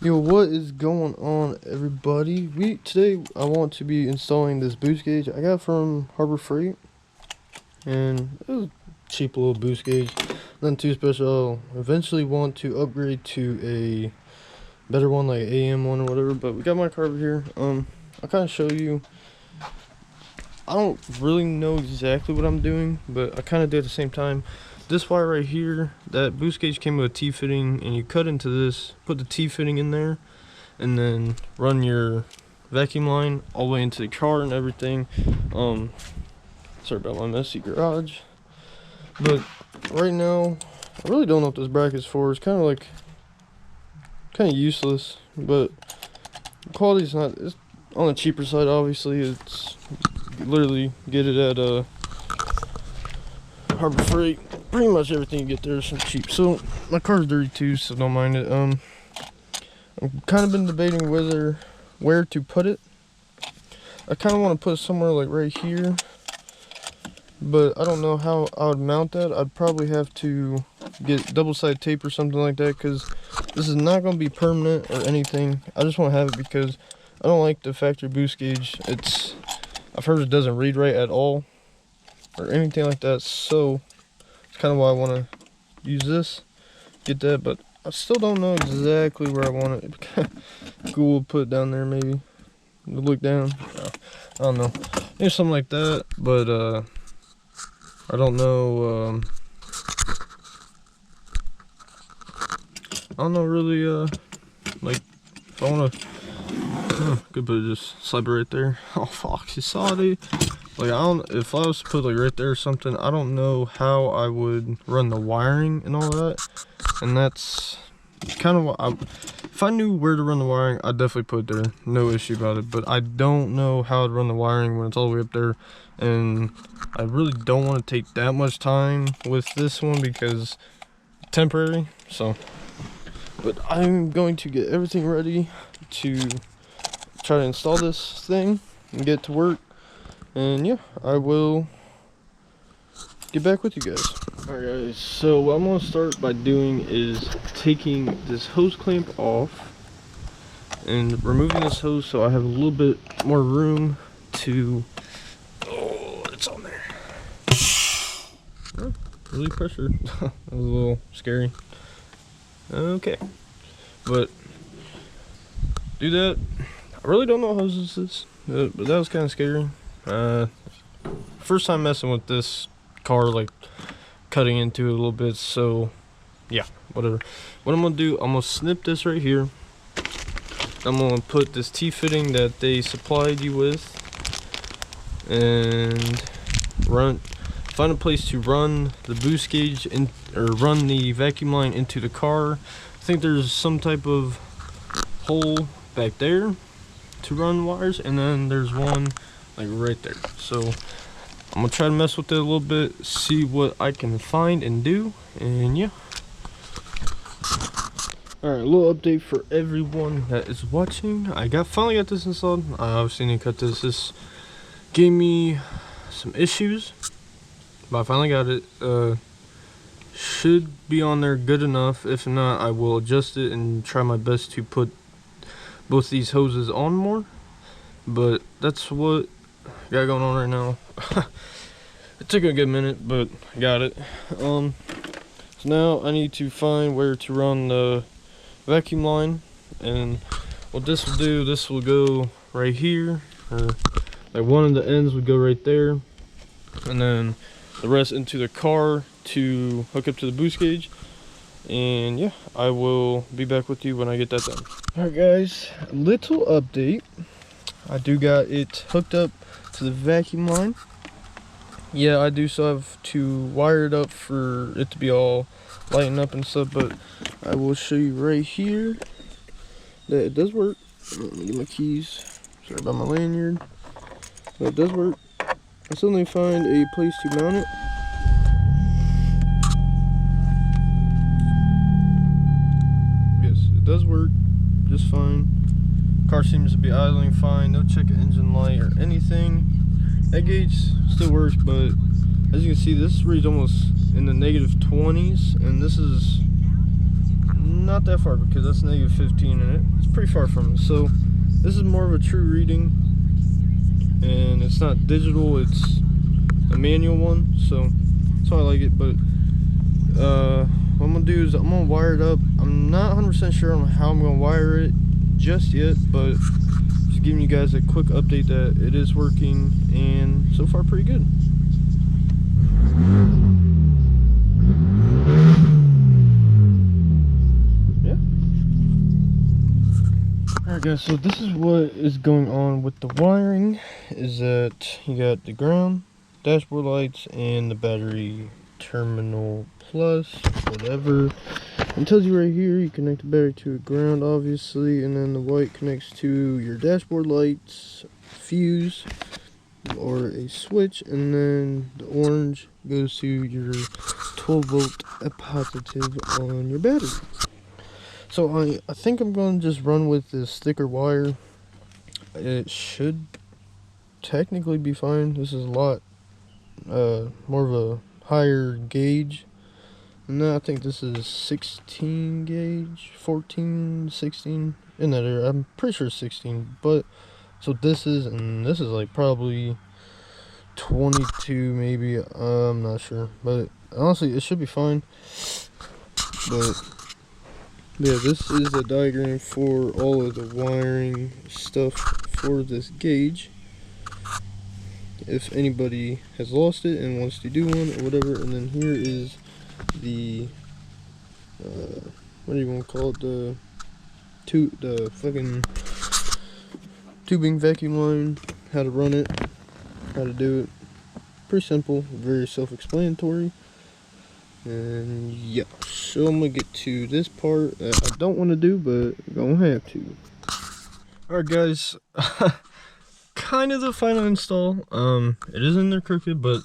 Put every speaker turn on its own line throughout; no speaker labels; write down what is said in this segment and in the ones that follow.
Yo, what is going on, everybody? Today I want to be installing this boost gauge I got from Harbor Freight, and it was a cheap little boost gauge, nothing too special. I'll eventually want to upgrade to a better one, like an AM one or whatever. But we got my car over here. I'll kind of show you. I don't really know exactly what I'm doing, but I kind of do at the same time. This wire right here, that boost gauge came with a T-fitting, and you cut into this, put the T-fitting in there, and then run your vacuum line all the way into the car and everything. Sorry about my messy garage, but right now I really don't know what this bracket's for. It's kind of useless, but the quality's not, it's on the cheaper side. Obviously, it's literally get it at Harbor Freight. Pretty much everything you get there is cheap. So my car's dirty too, so don't mind it. I've kind of been debating where to put it. I kind of want to put it somewhere like right here, but I don't know how I would mount that. I'd probably have to get double-sided tape or something like that, because this is not going to be permanent or anything. I just want to have it because I don't like the factory boost gauge. I've heard it doesn't read right at all or anything like that, so it's kind of why I want to use this, get that. But I still don't know exactly where I want it. Cool, we'll put it down there maybe. Look down. I don't know. Maybe something like that, but I don't know. I don't know really. Like if I want to. Good, but just slap it right there. Oh fuck, you saw it, dude. Like if I was to put like right there or something, I don't know how I would run the wiring and all that. And that's kind of what if I knew where to run the wiring, I'd definitely put it there, no issue about it. But I don't know how to run the wiring when it's all the way up there, and I really don't want to take that much time with this one because temporary. So, but I'm going to get everything ready to try to install this thing and get to work. And yeah, I will get back with you guys. Alright guys, so what I'm going to start by doing is taking this hose clamp off and removing this hose so I have a little bit more room to... Oh, it's on there. Oh, really pressure. That was a little scary. Okay, but do that. I really don't know what hose this is, but that was kind of scary. First time messing with this car, like cutting into it a little bit, so yeah, whatever. What I'm gonna do, I'm gonna snip this right here. I'm gonna put this T-fitting that they supplied you with and find a place to run the boost gauge in, or run the vacuum line into the car. I think there's some type of hole back there to run wires, and then there's one like right there. So I'm gonna try to mess with it a little bit, see what I can find and do, and yeah. Alright, a little update for everyone that is watching. I finally got this installed. I obviously need to cut this. This gave me some issues, but I finally got it. Should be on there good enough. If not, I will adjust it and try my best to put both these hoses on more. But that's what I got going on right now. It took a good minute, but I got it. So now I need to find where to run the vacuum line, and what this will do, this will go right here, or like one of the ends would go right there, and then the rest into the car to hook up to the boost gauge. And yeah, I will be back with you when I get that done. Alright guys, a little update. I do got it hooked up to the vacuum line. Yeah, I do still have to wire it up for it to be all lighting up and stuff, but I will show you right here that it does work. Let me get my keys. Sorry about my lanyard. But it does work. I still need to find a place to mount it. Yes, it does work just fine. Car seems to be idling fine. No check engine light or anything. That gauge still works, but as you can see, this reads almost in the -20s, and this is not that far because that's -15 and it's pretty far from it. So this is more of a true reading, and it's not digital, it's a manual one, so that's why I like it. But what I'm gonna do is I'm gonna wire it up. I'm not 100% sure on how I'm gonna wire it just yet, but just giving you guys a quick update that it is working, and so far pretty good. Yeah. Alright guys, so this is what is going on with the wiring, is that you got the ground, dashboard lights, and the battery terminal plus whatever. It tells you right here you connect the battery to a ground, obviously, and then the white connects to your dashboard lights, fuse or a switch, and then the orange goes to your 12-volt positive on your battery. So I think I'm going to just run with this thicker wire. It should technically be fine. This is a lot more of a higher gauge. No, I think this is 16 gauge, 14, 16, in that area. I'm pretty sure 16, but so this is, and this is like probably 22 maybe, I'm not sure, but honestly it should be fine. But yeah, this is the diagram for all of the wiring stuff for this gauge, if anybody has lost it and wants to do one or whatever. And then here is the what do you want to call it, the fucking tubing vacuum line, how to run it, how to do it. Pretty simple, very self-explanatory. And yeah, so I'm gonna get to this part that I don't want to do, but I'm gonna have to. Alright guys, kind of the final install. It is in there crooked, but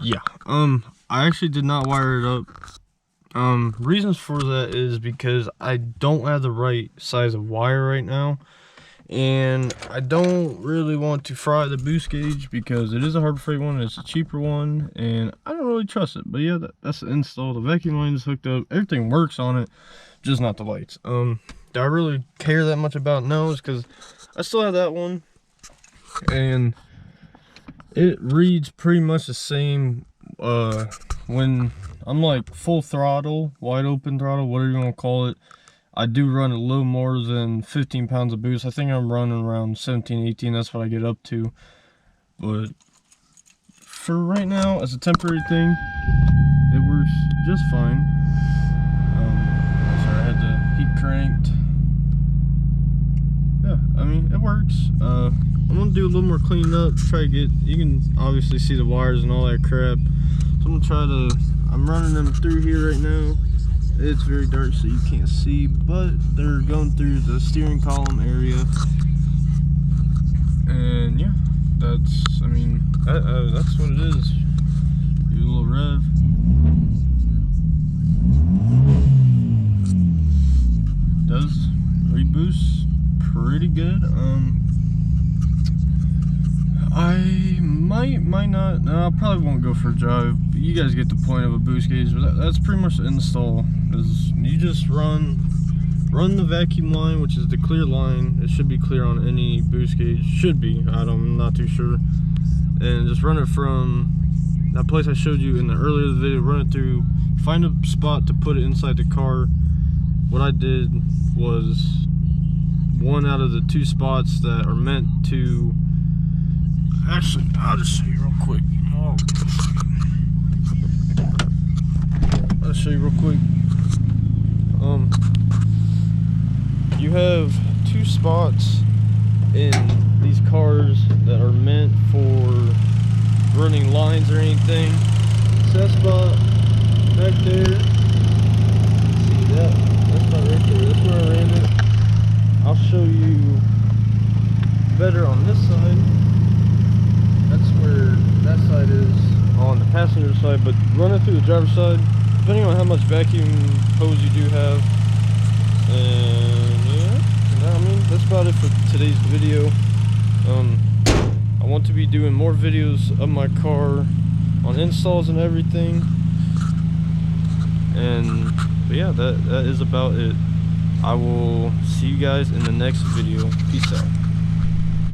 yeah, I actually did not wire it up. Reasons for that is because I don't have the right size of wire right now, and I don't really want to fry the boost gauge because it is a Harbor Freight one, it's a cheaper one, and I don't really trust it. But yeah, that's the install. The vacuum line is hooked up, everything works on it, just not the lights. Do I really care that much about nose? Because I still have that one, and it reads pretty much the same when I'm like full throttle, wide open throttle, whatever you want to call it. I do run a little more than 15 pounds of boost. I think I'm running around 17, 18. That's what I get up to. But for right now, as a temporary thing, it works just fine. Sorry, I had the heat cranked. Yeah, I mean, it works. I'm gonna do a little more cleaning up. Try to get, you can obviously see the wires and all that crap. So I'm gonna try to, I'm running them through here right now. It's very dark so you can't see, but they're going through the steering column area. And yeah, that's, I mean, that's what it is. Do a little rev. Does reboost pretty good. I might not. No, I probably won't go for a drive. You guys get the point of a boost gauge, but that's pretty much the install. Is you just run the vacuum line, which is the clear line. It should be clear on any boost gauge. Should be. I'm not too sure. And just run it from that place I showed you in the earlier video. Run it through. Find a spot to put it inside the car. What I did was one out of the two spots that are meant to. Actually, I'll just show you real quick. Oh, I'll show you real quick. You have two spots in these cars that are meant for running lines or anything. So that spot back there. See that spot right there. That's where I ran it. I'll show you better on this side. That's where that side is on the passenger side, but run it through the driver's side, depending on how much vacuum hose you do have. And yeah, I mean, that's about it for today's video. I want to be doing more videos of my car on installs and everything. And But yeah, that is about it. I will see you guys in the next video. Peace out.